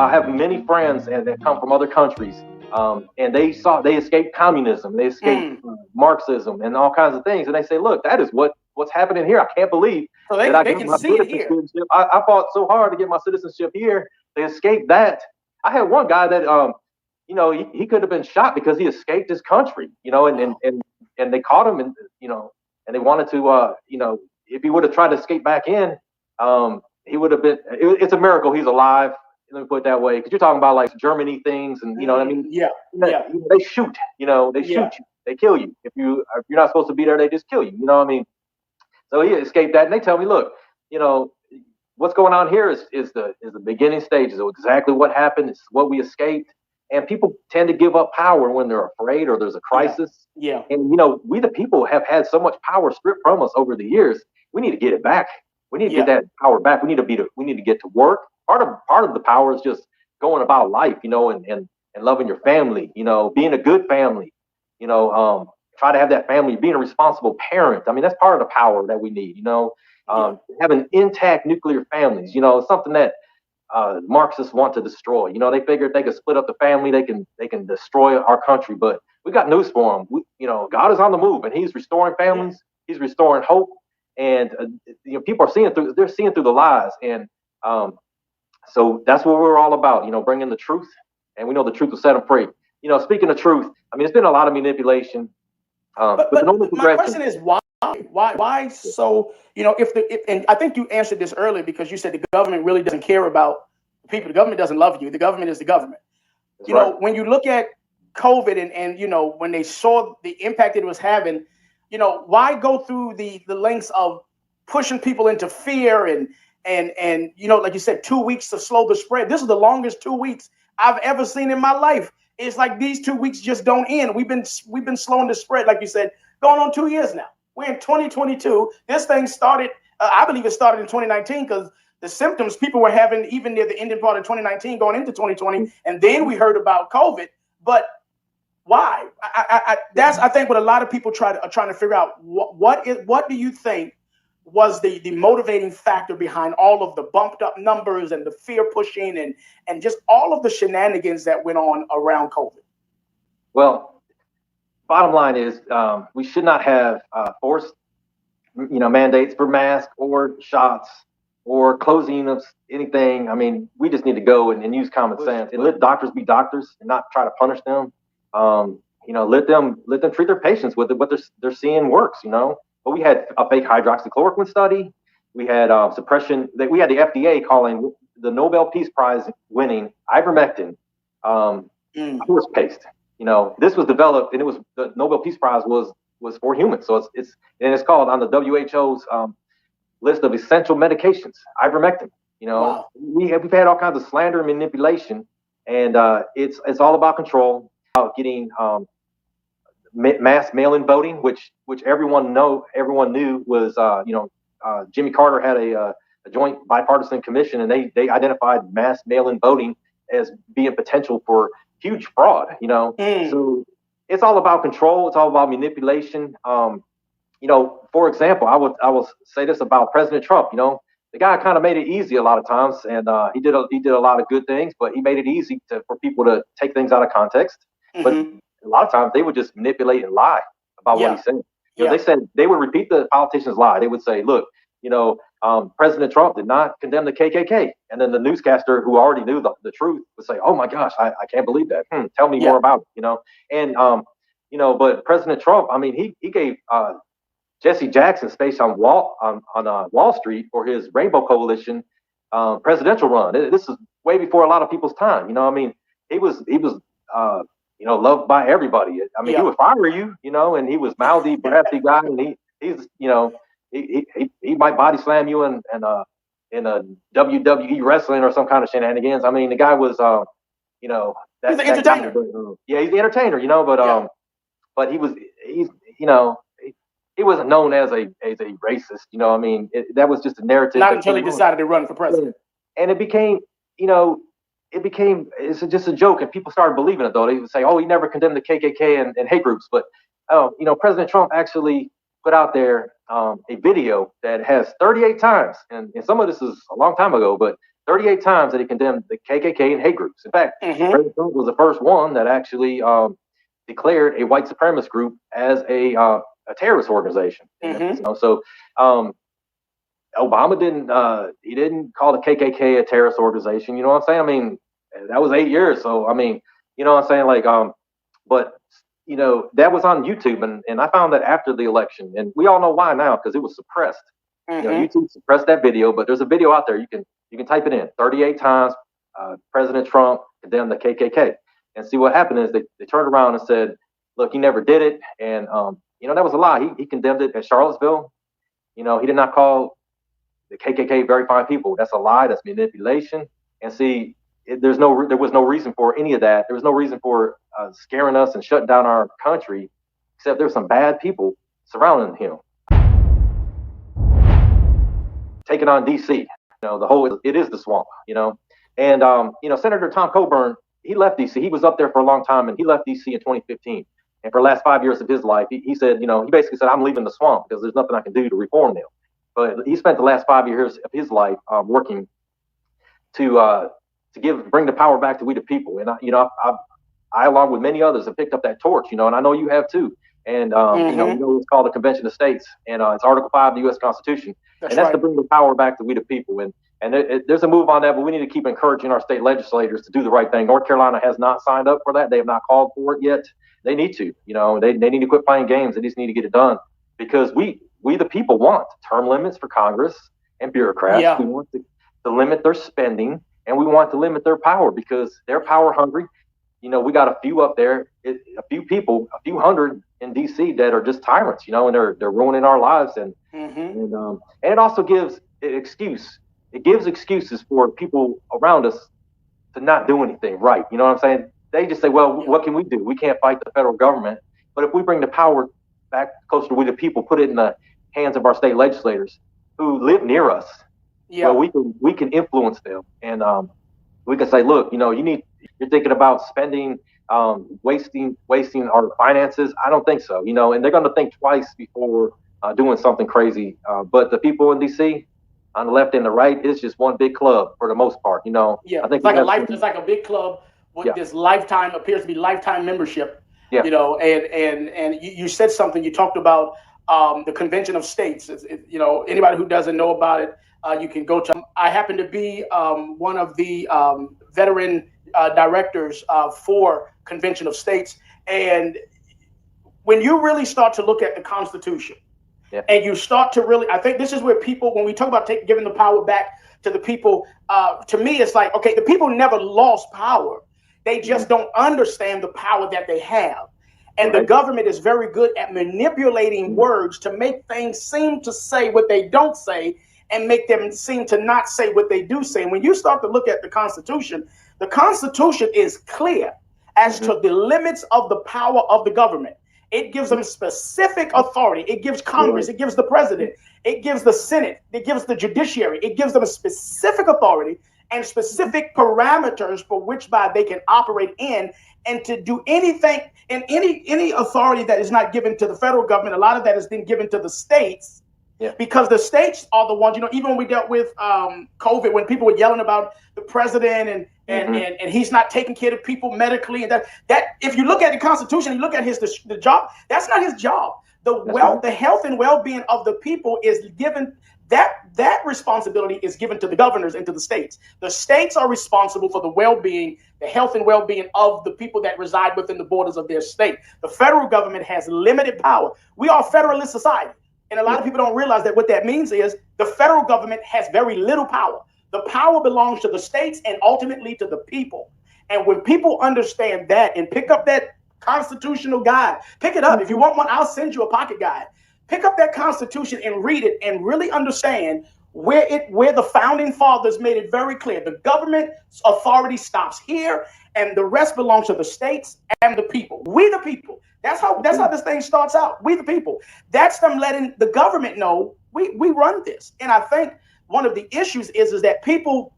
I have many friends and that come from other countries, and they escaped communism, they escaped Marxism, and all kinds of things. And they say, "Look, that is what's happening here. I can't believe So that I they got can my see it here. citizenship. I fought so hard to get my citizenship here. They escaped that. I had one guy that, he could have been shot because he escaped his country, and they caught him, and and they wanted to, if he would have tried to escape back in, he would have been. It's a miracle he's alive. Let me put it that way, because you're talking about like Germany things, and you know what I mean. Yeah, yeah. They shoot. They shoot you. They kill you if you're not supposed to be there. They just kill you. You know what I mean. So he escaped that, and they tell me, look, what's going on here is the beginning stages of exactly what happened. It's what we escaped, and people tend to give up power when they're afraid or there's a crisis. Yeah. And we the people have had so much power stripped from us over the years. We need to get it back. We need to get that power back. We need to get to work. Part of the power is just going about life, and loving your family, being a good family, try to have that family, being a responsible parent. I mean, that's part of the power that we need, having intact nuclear families, something that Marxists want to destroy. They figured they could split up the family, they can destroy our country. But we got news for them. God is on the move, and He's restoring families. He's restoring hope, and people are seeing through. They're seeing through the lies, and so that's what we're all about. Bringing the truth, and we know the truth will set them free. Speaking of truth, I mean, it's been a lot of manipulation. But my question is why? Why so? And I think you answered this earlier because you said the government really doesn't care about the people. The government doesn't love you. The government is the government. That's right. When you look at COVID and when they saw the impact it was having, why go through the lengths of pushing people into fear and like you said, 2 weeks to slow the spread. This is the longest 2 weeks I've ever seen in my life. It's like these 2 weeks just don't end. We've been slowing the spread, like you said, going on 2 years now. We're in 2022. This thing started, I believe it started in 2019 because the symptoms people were having even near the ending part of 2019 going into 2020. And then we heard about COVID. But why? That's, I think, what a lot of people are trying to figure out. What do you think was the motivating factor behind all of the bumped up numbers and the fear pushing and just all of the shenanigans that went on around COVID? Well, bottom line is we should not have forced, mandates for masks or shots or closing of anything. I mean, we just need to go and use common sense and let doctors be doctors and not try to punish them. Let them treat their patients with what they're seeing works. But we had a fake hydroxychloroquine study. We had suppression. We had the FDA calling the Nobel Peace Prize winning ivermectin horse paste. This was developed, and the Nobel Peace Prize was for humans. So it's called on the WHO's list of essential medications, ivermectin. Wow. We've had all kinds of slander and manipulation, and it's all about control, getting mass mail-in voting, which everyone knew was Jimmy Carter had a joint bipartisan commission, and they identified mass mail-in voting as being potential for huge fraud. So it's all about control. It's all about manipulation. For example, I will say this about President Trump. The guy kind of made it easy a lot of times, and he did a lot of good things, but he made it easy for people to take things out of context. But a lot of times they would just manipulate and lie about what he said. They said they would repeat the politician's lie. They would say, look, President Trump did not condemn the KKK. And then the newscaster who already knew the truth would say, oh my gosh, I can't believe that. Tell me more about it, And, but President Trump, I mean, he gave Jesse Jackson space on Wall Street for his Rainbow Coalition presidential run. This is way before a lot of people's time. I mean, he was loved by everybody. I mean, he would fire you, and he was mouthy, brassy guy, and he might body slam you in a WWE wrestling or some kind of shenanigans. I mean, the guy was, he's an entertainer. He's the entertainer, but he wasn't known as a racist. I mean, that was just a narrative. Not until he decided to run for president. And it became, it's just a joke, and people started believing it. Though they would say, "Oh, he never condemned the KKK and hate groups," but President Trump actually put out there a video that has 38 times, and some of this is a long time ago, but 38 times that he condemned the KKK and hate groups. In fact, President Trump was the first one that actually declared a white supremacist group as a terrorist organization. So Obama didn't call the KKK a terrorist organization. You know what I'm saying? I mean, that was 8 years. So I mean, you know what I'm saying? Like, but you know, that was on YouTube, and I found that after the election, and we all know why now, because it was suppressed. You know, YouTube suppressed that video, but there's a video out there. You can type it in 38 times. President Trump condemned the KKK, and see what happened is they turned around and said, look, he never did it, and you know, that was a lie. He condemned it at Charlottesville. You know, he did not call the KKK very fine people. That's a lie. That's manipulation. And see, there was no reason for any of that. There was no reason for scaring us and shutting down our country, except there's some bad people surrounding him. Taking on DC, you know, it is the swamp, you know. And you know, Senator Tom Coburn, he left DC. He was up there for a long time, and he left DC in 2015. And for the last 5 years of his life, he said, you know, he basically said, I'm leaving the swamp because there's nothing I can do to reform them. But he spent the last 5 years of his life working to bring the power back to we the people. And I, along with many others, have picked up that torch, you know, and I know you have too. And you know, it's called the Convention of States, and it's Article 5 of the U.S. Constitution, and that's right, to bring the power back to we the people. And there's a move on that, but we need to keep encouraging our state legislators to do the right thing. North Carolina has not signed up for that; they have not called for it yet. They need to, you know, they need to quit playing games. They just need to get it done, because we the people want term limits for Congress and bureaucrats. Yeah. We want to limit their spending, and we want to limit their power, because they're power hungry. You know, we got a few up there, a few people, a few hundred in DC that are just tyrants, you know, and they're ruining our lives. And it also gives an excuse. It gives excuses for people around us to not do anything right. You know what I'm saying? They just say, well, what can we do? We can't fight the federal government. But if we bring the power back closer to we the people, put it in the hands of our state legislators who live near us, well, we can influence them. And we can say, look, you know, you're thinking about spending, wasting our finances. I don't think so, you know, and they're going to think twice before doing something crazy. But the people in DC, on the left and the right, it's just one big club for the most part, you know. Yeah, I think it's like a big club with this lifetime, appears to be lifetime membership. Yeah. You know, and you said something. You talked about the Convention of States. You know, anybody who doesn't know about it, you can go to. I happen to be one of the veteran directors for Convention of States, and when you really start to look at the Constitution, and you start to really, I think this is where people, when we talk about giving the power back to the people, to me, it's like, okay, the people never lost power. They just don't understand the power that they have. And the government is very good at manipulating words to make things seem to say what they don't say and make them seem to not say what they do say. And when you start to look at the Constitution is clear as to the limits of the power of the government. It gives them specific authority. It gives Congress, it gives the president, it gives the Senate, it gives the judiciary, it gives them a specific authority and specific parameters for which by they can operate in, and to do anything and any authority that is not given to the federal government. A lot of that has been given to the states. Yeah. Because the states are the ones, you know, even when we dealt with COVID, when people were yelling about the president and he's not taking care of people medically, and that if you look at the Constitution, you look at the job, that's not his job. The health and well-being of the people is given, that responsibility is given to the governors and to the states. The states are responsible for the well-being, the health and well-being of the people that reside within the borders of their state. The federal government has limited power. We are a federalist society. And a lot of people don't realize that what that means is the federal government has very little power. The power belongs to the states and ultimately to the people. And when people understand that and pick up that constitutional guide, pick it up. If you want one, I'll send you a pocket guide. Pick up that Constitution and read it and really understand where the founding fathers made it very clear. The government's authority stops here and the rest belongs to the states and the people. We the people. That's how this thing starts out. We the people. That's them letting the government know we run this. And I think one of the issues is that people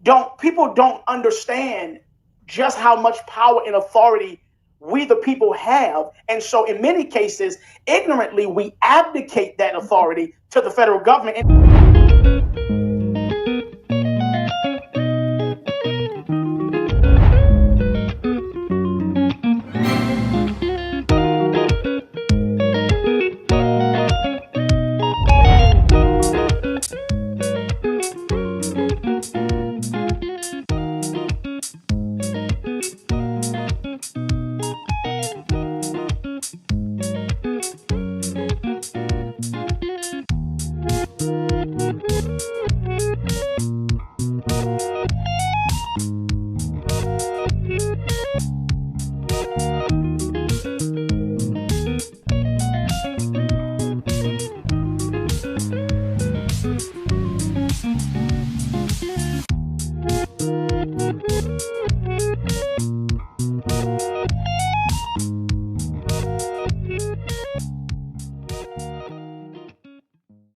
don't understand just how much power and authority we the people have. And so in many cases, ignorantly, we abdicate that authority to the federal government.